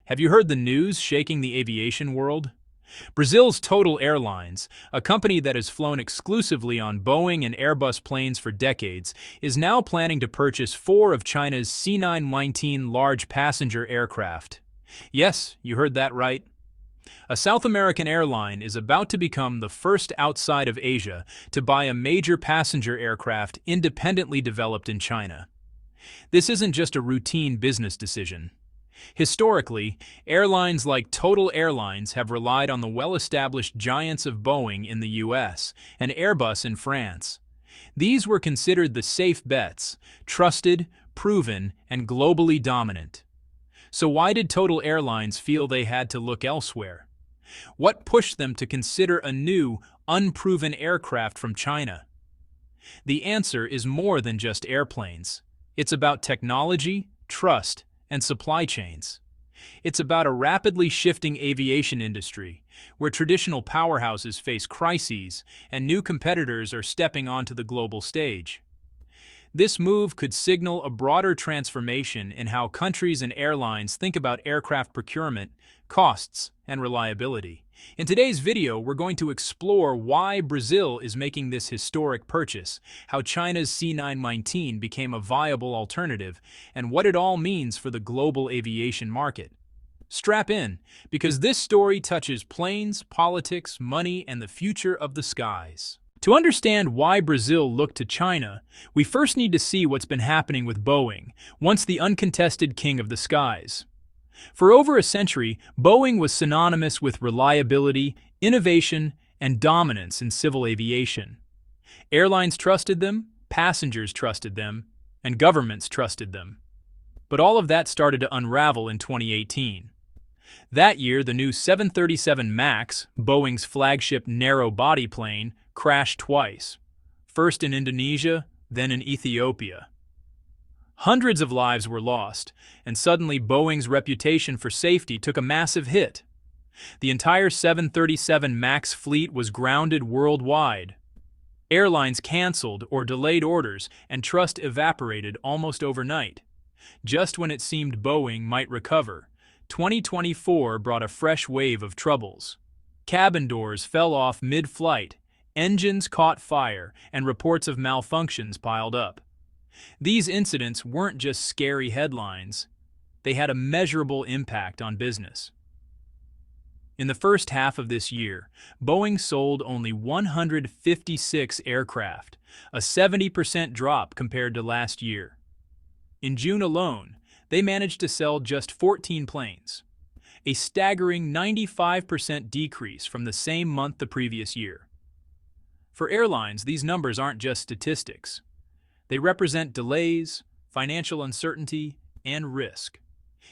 Have you heard the news shaking the aviation world? Brazil's Total Airlines, a company that has flown exclusively on Boeing and Airbus planes for decades, is now planning to purchase four of China's C919 large passenger aircraft. Yes, you heard that right. A South American airline is about to become the first outside of Asia to buy a major passenger aircraft independently developed in China. This isn't just a routine business decision. Historically, airlines like Total Airlines have relied on the well-established giants of Boeing in the US and Airbus in France. These were considered the safe bets, trusted, proven, and globally dominant. So why did Total Airlines feel they had to look elsewhere? What pushed them to consider a new, unproven aircraft from China? The answer is more than just airplanes. It's about technology, trust, and supply chains. It's about a rapidly shifting aviation industry, where traditional powerhouses face crises and new competitors are stepping onto the global stage. This move could signal a broader transformation in how countries and airlines think about aircraft procurement, costs, and reliability. In today's video, we're going to explore why Brazil is making this historic purchase, how China's C919 became a viable alternative, and what it all means for the global aviation market. Strap in, because this story touches planes, politics, money, and the future of the skies. To understand why Brazil looked to China, we first need to see what's been happening with Boeing, once the uncontested king of the skies. For over a century, Boeing was synonymous with reliability, innovation, and dominance in civil aviation. Airlines trusted them, passengers trusted them, and governments trusted them. But all of that started to unravel in 2018. That year, the new 737 MAX, Boeing's flagship narrow-body plane, crashed twice, first in Indonesia, then in Ethiopia. Hundreds of lives were lost, and suddenly Boeing's reputation for safety took a massive hit. The entire 737 MAX fleet was grounded worldwide. Airlines canceled or delayed orders, and trust evaporated almost overnight. Just when it seemed Boeing might recover, 2024 brought a fresh wave of troubles. Cabin doors fell off mid-flight, engines caught fire, and reports of malfunctions piled up. These incidents weren't just scary headlines, they had a measurable impact on business. In the first half of this year, Boeing sold only 156 aircraft, a 70% drop compared to last year. In June alone, they managed to sell just 14 planes, a staggering 95% decrease from the same month the previous year. For airlines, these numbers aren't just statistics. They represent delays, financial uncertainty, and risk.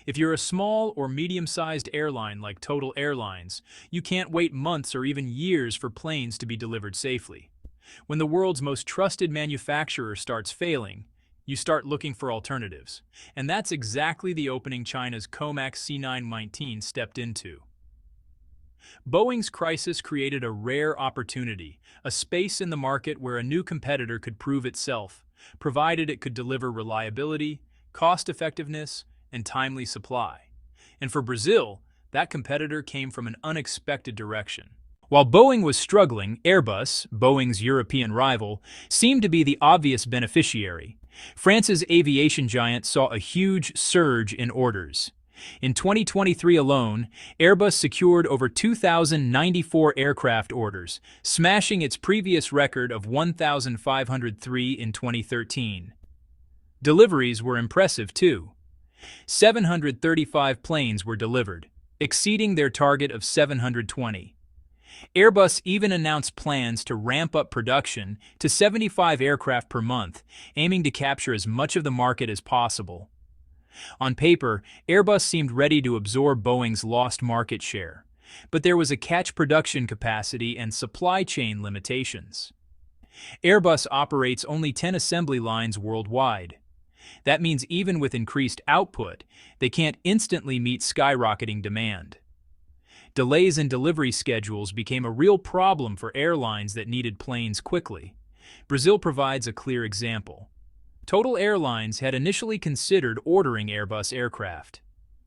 If you're a small or medium-sized airline like Total Airlines, you can't wait months or even years for planes to be delivered safely. When the world's most trusted manufacturer starts failing, you start looking for alternatives. And that's exactly the opening China's COMAC C919 stepped into. Boeing's crisis created a rare opportunity, a space in the market where a new competitor could prove itself, provided it could deliver reliability, cost-effectiveness, and timely supply. And for Brazil, that competitor came from an unexpected direction. While Boeing was struggling, Airbus, Boeing's European rival, seemed to be the obvious beneficiary. France's aviation giant saw a huge surge in orders. In 2023 alone, Airbus secured over 2,094 aircraft orders, smashing its previous record of 1,503 in 2013. Deliveries were impressive too. 735 planes were delivered, exceeding their target of 720. Airbus even announced plans to ramp up production to 75 aircraft per month, aiming to capture as much of the market as possible. On paper, Airbus seemed ready to absorb Boeing's lost market share, but there was a catch: production capacity and supply chain limitations. Airbus operates only 10 assembly lines worldwide. That means even with increased output, they can't instantly meet skyrocketing demand. Delays in delivery schedules became a real problem for airlines that needed planes quickly. Brazil provides a clear example. Total Airlines had initially considered ordering Airbus aircraft.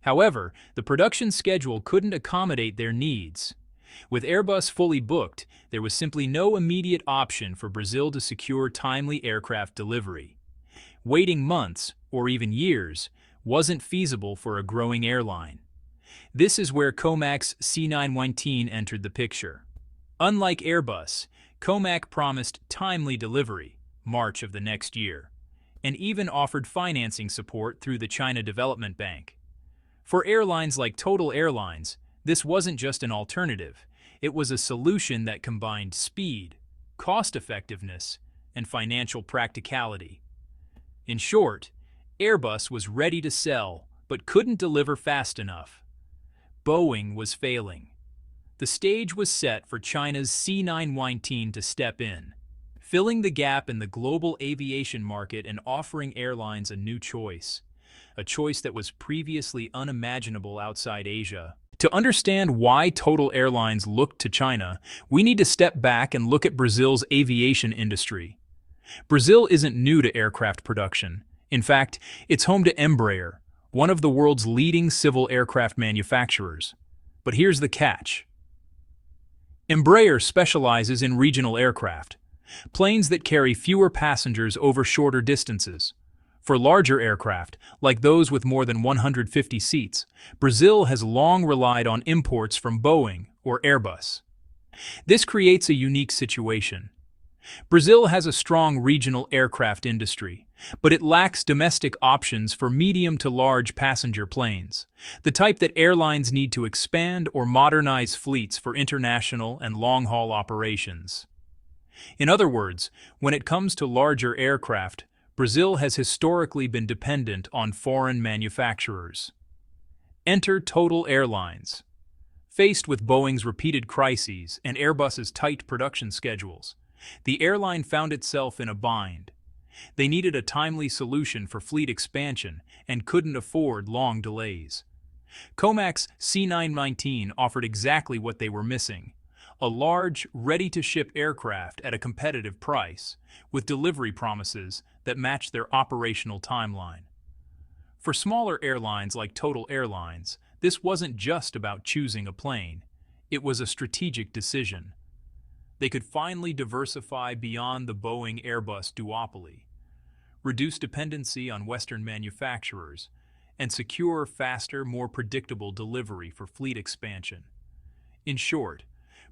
However, the production schedule couldn't accommodate their needs. With Airbus fully booked, there was simply no immediate option for Brazil to secure timely aircraft delivery. Waiting months, or even years, wasn't feasible for a growing airline. This is where COMAC's C919 entered the picture. Unlike Airbus, COMAC promised timely delivery, March of the next year, and even offered financing support through the China Development Bank. For airlines like Total Airlines, this wasn't just an alternative, it was a solution that combined speed, cost-effectiveness, and financial practicality. In short, Airbus was ready to sell, but couldn't deliver fast enough. Boeing was failing. The stage was set for China's C919 to step in, filling the gap in the global aviation market and offering airlines a new choice, a choice that was previously unimaginable outside Asia. To understand why Total Airlines looked to China, we need to step back and look at Brazil's aviation industry. Brazil isn't new to aircraft production. In fact, it's home to Embraer, one of the world's leading civil aircraft manufacturers. But here's the catch. Embraer specializes in regional aircraft, planes that carry fewer passengers over shorter distances. For larger aircraft, like those with more than 150 seats, Brazil has long relied on imports from Boeing or Airbus. This creates a unique situation. Brazil has a strong regional aircraft industry, but it lacks domestic options for medium to large passenger planes, the type that airlines need to expand or modernize fleets for international and long-haul operations. In other words, when it comes to larger aircraft, Brazil has historically been dependent on foreign manufacturers. Enter Total Airlines. Faced with Boeing's repeated crises and Airbus's tight production schedules, the airline found itself in a bind. They needed a timely solution for fleet expansion and couldn't afford long delays. COMAC's C919 offered exactly what they were missing: a large, ready-to-ship aircraft at a competitive price, with delivery promises that matched their operational timeline. For smaller airlines like Total Airlines, this wasn't just about choosing a plane. It was a strategic decision. They could finally diversify beyond the Boeing-Airbus duopoly, reduce dependency on Western manufacturers, and secure faster, more predictable delivery for fleet expansion. In short,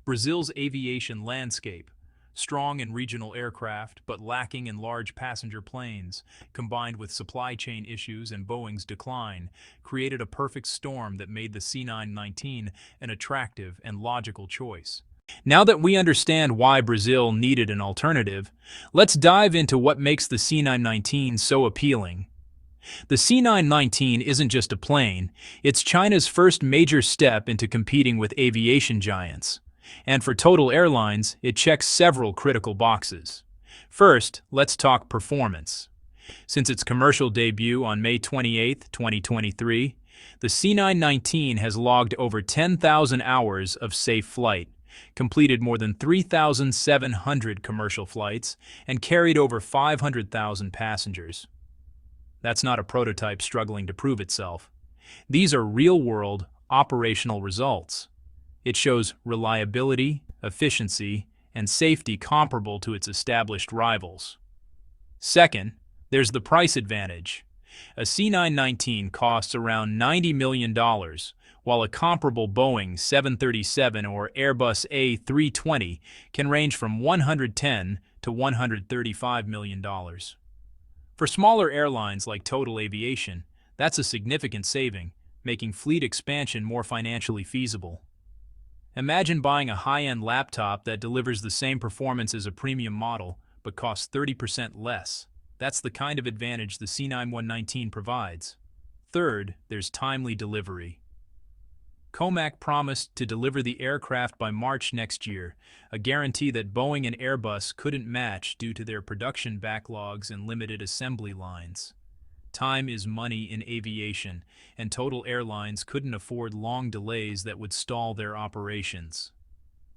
Brazil's aviation landscape, strong in regional aircraft but lacking in large passenger planes, combined with supply chain issues and Boeing's decline, created a perfect storm that made the C919 an attractive and logical choice. Now that we understand why Brazil needed an alternative, let's dive into what makes the C919 so appealing. The C919 isn't just a plane, it's China's first major step into competing with aviation giants. And for Total Airlines, it checks several critical boxes. First, let's talk performance. Since its commercial debut on May 28, 2023, the C919 has logged over 10,000 hours of safe flight, completed more than 3,700 commercial flights, and carried over 500,000 passengers. That's not a prototype struggling to prove itself. These are real-world, operational results. It shows reliability, efficiency, and safety comparable to its established rivals. Second, there's the price advantage. A C919 costs around $90 million, while a comparable Boeing 737 or Airbus A320 can range from $110 to $135 million. For smaller airlines like Total Aviation, that's a significant saving, making fleet expansion more financially feasible. Imagine buying a high-end laptop that delivers the same performance as a premium model, but costs 30% less. That's the kind of advantage the C919 provides. Third, there's timely delivery. COMAC promised to deliver the aircraft by March next year, a guarantee that Boeing and Airbus couldn't match due to their production backlogs and limited assembly lines. Time is money in aviation, and Total Airlines couldn't afford long delays that would stall their operations.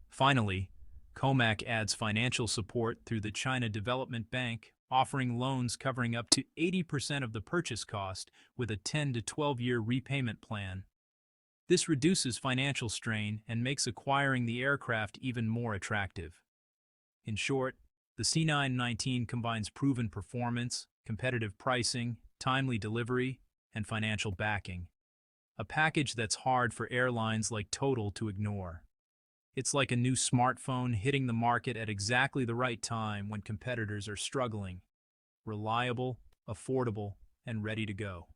Finally, COMAC adds financial support through the China Development Bank, offering loans covering up to 80% of the purchase cost with a 10 to 12-year repayment plan. This reduces financial strain and makes acquiring the aircraft even more attractive. In short, the C919 combines proven performance, competitive pricing, timely delivery, and financial backing. A package that's hard for airlines like Total to ignore. It's like a new smartphone hitting the market at exactly the right time when competitors are struggling. Reliable, affordable, and ready to go.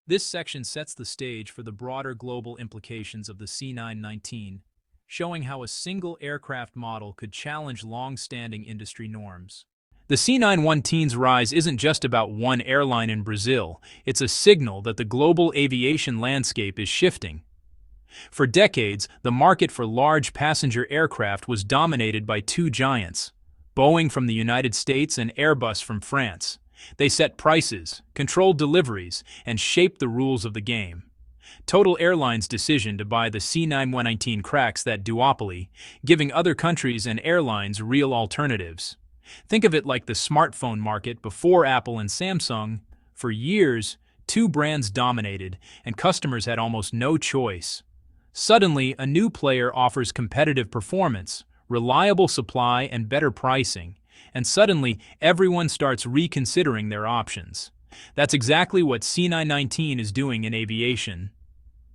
This section sets the stage for the broader global implications of the C919, showing how a single aircraft model could challenge long-standing industry norms. The C919's rise isn't just about one airline in Brazil, it's a signal that the global aviation landscape is shifting. For decades, the market for large passenger aircraft was dominated by two giants, Boeing from the United States and Airbus from France. They set prices, controlled deliveries, and shaped the rules of the game. Total Airlines' decision to buy the C919 cracks that duopoly, giving other countries and airlines real alternatives. Think of it like the smartphone market before Apple and Samsung. For years, two brands dominated, and customers had almost no choice. Suddenly, a new player offers competitive performance, reliable supply, and better pricing, and suddenly everyone starts reconsidering their options. That's exactly what C919 is doing in aviation.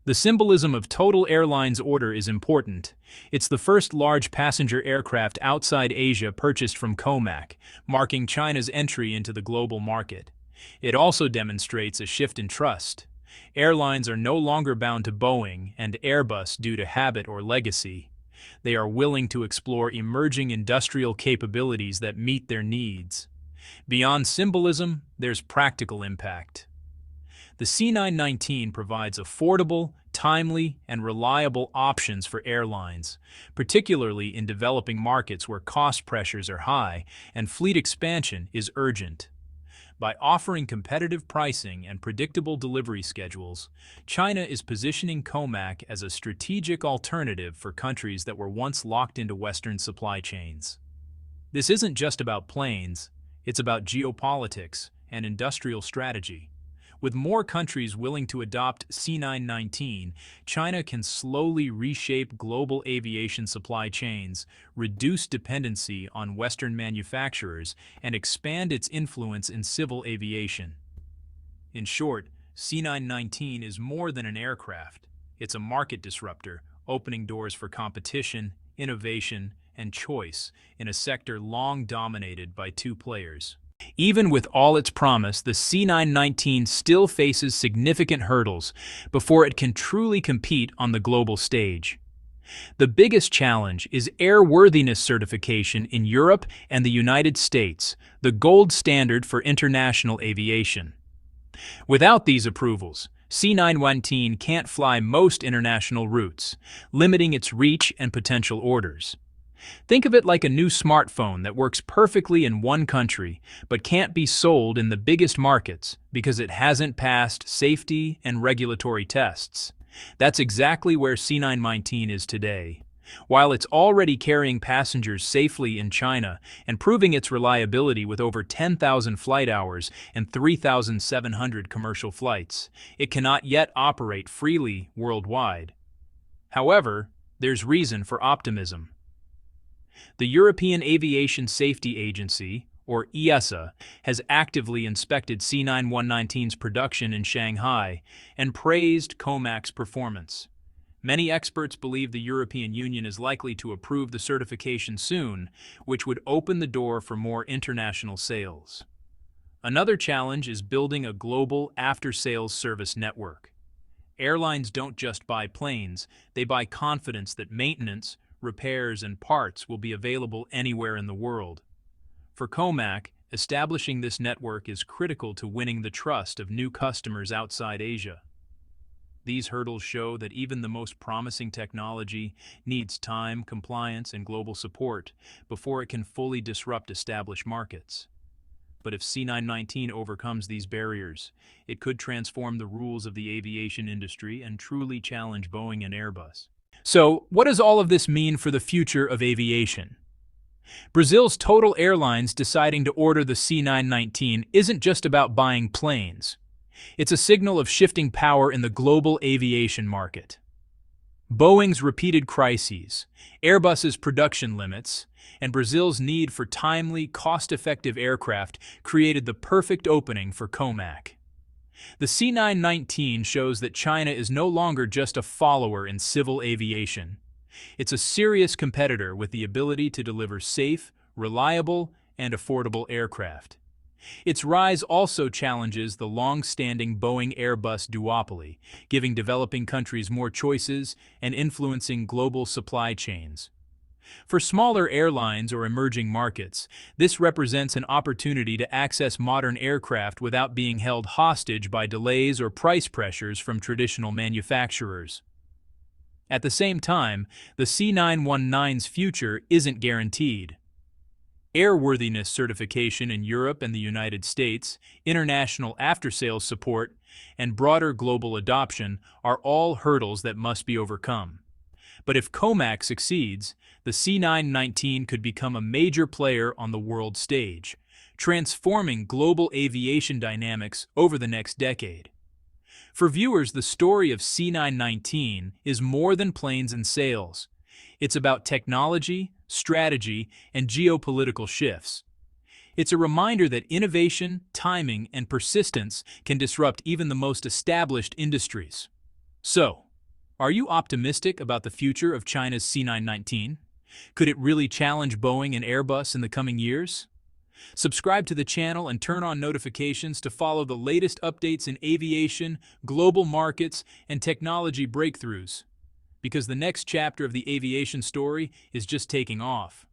The symbolism of Total Airlines' order is important. It's the first large passenger aircraft outside Asia purchased from M.A.X.I, marking China's entry into the global market. It also demonstrates a shift in trust. Airlines are no longer bound to Boeing and Airbus due to habit or legacy. They are willing to explore emerging industrial capabilities that meet their needs. Beyond symbolism, there's practical impact. The C919 provides affordable, timely, and reliable options for airlines, particularly in developing markets where cost pressures are high and fleet expansion is urgent. By offering competitive pricing and predictable delivery schedules, China is positioning M.A.X.I as a strategic alternative for countries that were once locked into Western supply chains. This isn't just about planes, it's about geopolitics and industrial strategy. With more countries willing to adopt C919, China can slowly reshape global aviation supply chains, reduce dependency on Western manufacturers, and expand its influence in civil aviation. In short, C919 is more than an aircraft. It's a market disruptor, opening doors for competition, innovation, and choice in a sector long dominated by two players. Even with all its promise, the C919 still faces significant hurdles before it can truly compete on the global stage. The biggest challenge is airworthiness certification in Europe and the United States, the gold standard for international aviation. Without these approvals, C919 can't fly most international routes, limiting its reach and potential orders. Think of it like a new smartphone that works perfectly in one country but can't be sold in the biggest markets because it hasn't passed safety and regulatory tests. That's exactly where C919 is today. While it's already carrying passengers safely in China and proving its reliability with over 10,000 flight hours and 3,700 commercial flights, it cannot yet operate freely worldwide. However, there's reason for optimism. The European Aviation Safety Agency, or EASA, has actively inspected C919's production in Shanghai and praised M.A.X.'s performance. Many experts believe the European Union is likely to approve the certification soon, which would open the door for more international sales. Another challenge is building a global after-sales service network. Airlines don't just buy planes, they buy confidence that maintenance, repairs, and parts will be available anywhere in the world. For M.A.X., establishing this network is critical to winning the trust of new customers outside Asia. These hurdles show that even the most promising technology needs time, compliance, and global support before it can fully disrupt established markets. But if C919 overcomes these barriers, it could transform the rules of the aviation industry and truly challenge Boeing and Airbus. So, what does all of this mean for the future of aviation? Brazil's Total Airlines deciding to order the C919 isn't just about buying planes. It's a signal of shifting power in the global aviation market. Boeing's repeated crises, Airbus's production limits, and Brazil's need for timely, cost-effective aircraft created the perfect opening for C919. The C919 shows that China is no longer just a follower in civil aviation. It's a serious competitor with the ability to deliver safe, reliable, and affordable aircraft. Its rise also challenges the long-standing Boeing-Airbus duopoly, giving developing countries more choices and influencing global supply chains. For smaller airlines or emerging markets, this represents an opportunity to access modern aircraft without being held hostage by delays or price pressures from traditional manufacturers. At the same time, the C919's future isn't guaranteed. Airworthiness certification in Europe and the United States, international after-sales support, and broader global adoption are all hurdles that must be overcome. But if C919 succeeds, the C919 could become a major player on the world stage, transforming global aviation dynamics over the next decade. For viewers, the story of C919 is more than planes and sails. It's about technology, strategy, and geopolitical shifts. It's a reminder that innovation, timing, and persistence can disrupt even the most established industries. So, are you optimistic about the future of China's C919? Could it really challenge Boeing and Airbus in the coming years? Subscribe to the channel and turn on notifications to follow the latest updates in aviation, global markets, and technology breakthroughs. Because the next chapter of the aviation story is just taking off.